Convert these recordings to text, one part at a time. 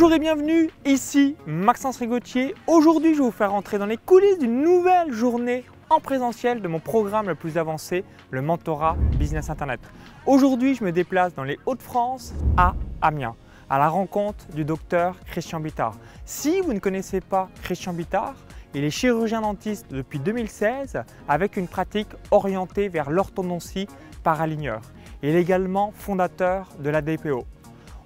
Bonjour et bienvenue, ici Maxence Rigotier. Aujourd'hui, je vais vous faire entrer dans les coulisses d'une nouvelle journée en présentiel de mon programme le plus avancé, le mentorat Business Internet. Aujourd'hui, je me déplace dans les Hauts-de-France à Amiens, à la rencontre du docteur Christian Bittard. Si vous ne connaissez pas Christian Bittard, il est chirurgien dentiste depuis 2016 avec une pratique orientée vers l'orthodontie par aligneur. Il est également fondateur de la DPO.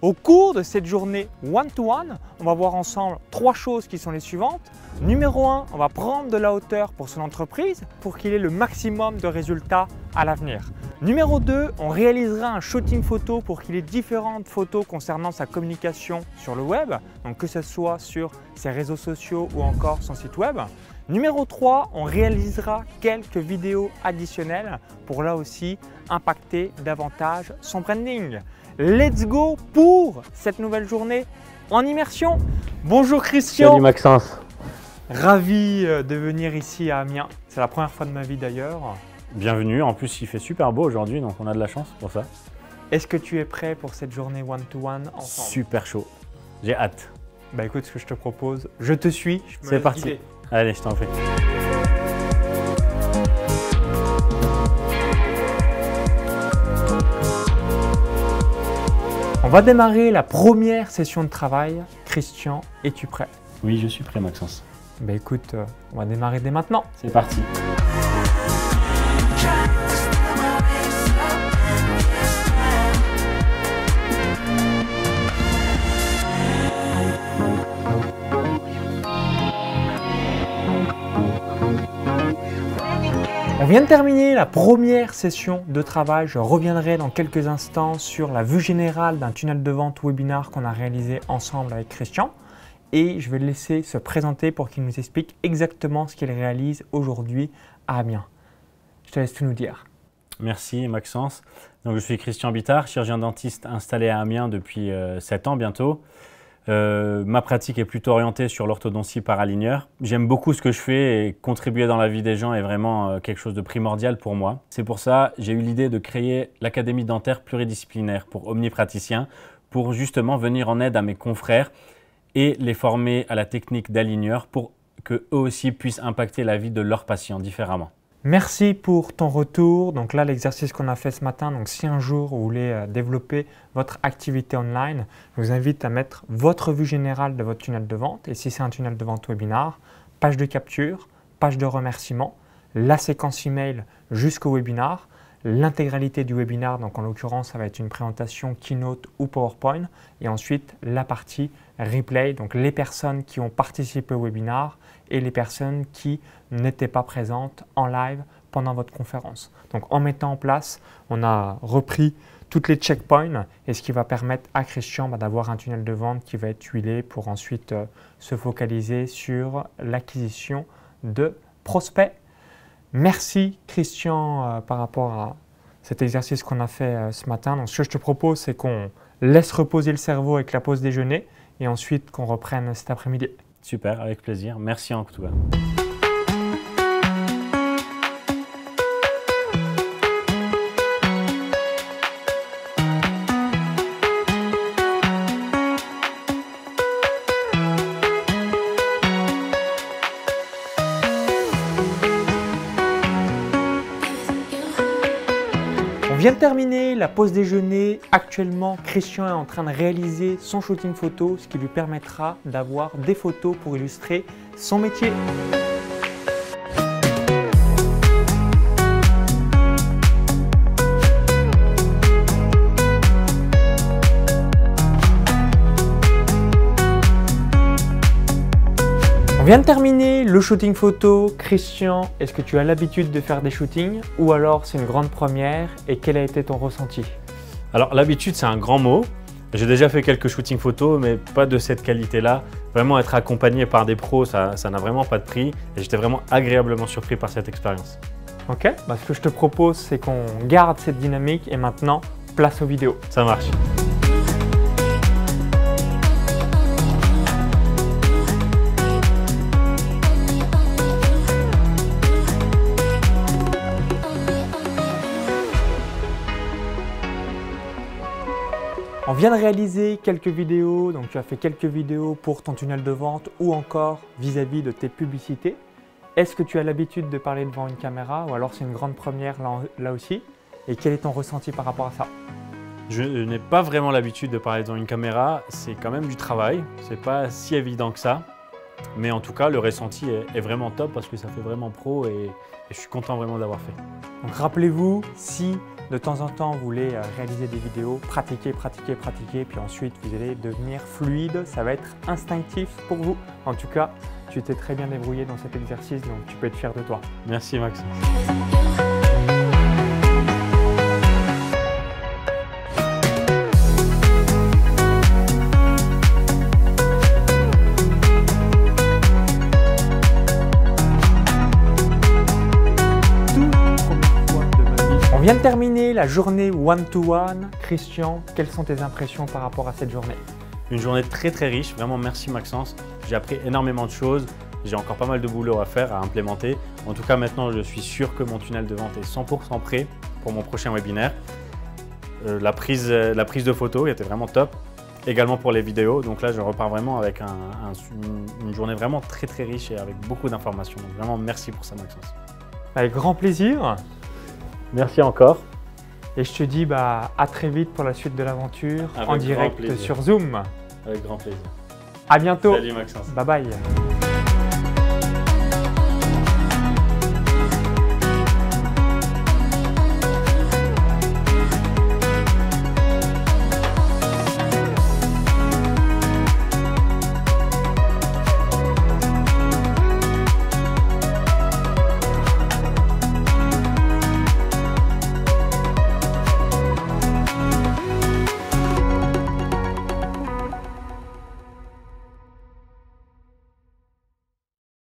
Au cours de cette journée one-to-one, on va voir ensemble trois choses qui sont les suivantes. Numéro 1, on va prendre de la hauteur pour son entreprise pour qu'il ait le maximum de résultats à l'avenir. Numéro 2, on réalisera un shooting photo pour qu'il ait différentes photos concernant sa communication sur le web, donc que ce soit sur ses réseaux sociaux ou encore son site web. Numéro 3, on réalisera quelques vidéos additionnelles pour là aussi impacter davantage son branding. Let's go pour cette nouvelle journée en immersion. Bonjour Christian. Salut Maxence. Ravi de venir ici à Amiens. C'est la première fois de ma vie d'ailleurs. Bienvenue, en plus il fait super beau aujourd'hui donc on a de la chance pour ça. Est-ce que tu es prêt pour cette journée one-to-one ensemble? Super chaud, j'ai hâte. Bah écoute, ce que je te propose, je te suis. C'est parti. Guider. Allez, je t'en prie. On va démarrer la première session de travail. Christian, es-tu prêt? Oui, je suis prêt Maxence. Bah écoute, on va démarrer dès maintenant. C'est parti. On vient de terminer la première session de travail. Je reviendrai dans quelques instants sur la vue générale d'un tunnel de vente webinar qu'on a réalisé ensemble avec Christian. Et je vais le laisser se présenter pour qu'il nous explique exactement ce qu'il réalise aujourd'hui à Amiens. Je te laisse tout nous dire. Merci Maxence. Donc, je suis Christian Bittard, chirurgien dentiste installé à Amiens depuis 7 ans bientôt. Ma pratique est plutôt orientée sur l'orthodontie par aligneur. J'aime beaucoup ce que je fais et contribuer dans la vie des gens est vraiment quelque chose de primordial pour moi. C'est pour ça que j'ai eu l'idée de créer l'Académie dentaire pluridisciplinaire pour omnipraticiens pour justement venir en aide à mes confrères et les former à la technique d'aligneur pour qu'eux aussi puissent impacter la vie de leurs patients différemment. Merci pour ton retour. Donc là, l'exercice qu'on a fait ce matin, donc si un jour vous voulez développer votre activité online, je vous invite à mettre votre vue générale de votre tunnel de vente. Et si c'est un tunnel de vente webinar, page de capture, page de remerciement, la séquence email jusqu'au webinar, l'intégralité du webinar, donc en l'occurrence, ça va être une présentation Keynote ou PowerPoint, et ensuite la partie replay, donc les personnes qui ont participé au webinar et les personnes qui n'étaient pas présentes en live pendant votre conférence. Donc en mettant en place, on a repris toutes les checkpoints et ce qui va permettre à Christian d'avoir un tunnel de vente qui va être huilé pour ensuite se focaliser sur l'acquisition de prospects. Merci Christian par rapport à cet exercice qu'on a fait ce matin. Donc ce que je te propose, c'est qu'on laisse reposer le cerveau avec la pause déjeuner et ensuite qu'on reprenne cet après-midi. Super, avec plaisir. Merci en tout cas. On vient de terminer la pause déjeuner. Actuellement, Christian est en train de réaliser son shooting photo, ce qui lui permettra d'avoir des photos pour illustrer son métier. On vient de terminer le shooting photo. Christian, est-ce que tu as l'habitude de faire des shootings ou alors c'est une grande première et quel a été ton ressenti? Alors l'habitude c'est un grand mot. J'ai déjà fait quelques shootings photos mais pas de cette qualité-là. Vraiment être accompagné par des pros, ça n'a vraiment pas de prix et j'étais vraiment agréablement surpris par cette expérience. Ok, ce que je te propose c'est qu'on garde cette dynamique et maintenant place aux vidéos. Ça marche. On vient de réaliser quelques vidéos, donc tu as fait quelques vidéos pour ton tunnel de vente ou encore vis-à-vis de tes publicités. Est-ce que tu as l'habitude de parler devant une caméra ou alors c'est une grande première là aussi? Et quel est ton ressenti par rapport à ça? Je n'ai pas vraiment l'habitude de parler devant une caméra, c'est quand même du travail, c'est pas si évident que ça. Mais en tout cas, le ressenti est vraiment top parce que ça fait vraiment pro et je suis content vraiment d'avoir fait. Donc rappelez-vous, si de temps en temps vous voulez réaliser des vidéos, pratiquez, puis ensuite vous allez devenir fluide, ça va être instinctif pour vous. En tout cas, tu t'es très bien débrouillé dans cet exercice, donc tu peux être fier de toi. Merci Maxence. On vient de terminer la journée one-to-one. Christian, quelles sont tes impressions par rapport à cette journée? Une journée très riche, vraiment merci Maxence. J'ai appris énormément de choses, j'ai encore pas mal de boulot à faire, à implémenter. En tout cas maintenant je suis sûr que mon tunnel de vente est 100% prêt pour mon prochain webinaire. La prise de photos était vraiment top, également pour les vidéos. Donc là je repars vraiment avec une journée vraiment très riche et avec beaucoup d'informations. Donc vraiment merci pour ça Maxence. Avec grand plaisir. Merci encore. Et je te dis à très vite pour la suite de l'aventure en direct sur Zoom. Avec grand plaisir. À bientôt. Salut Maxence. Bye bye.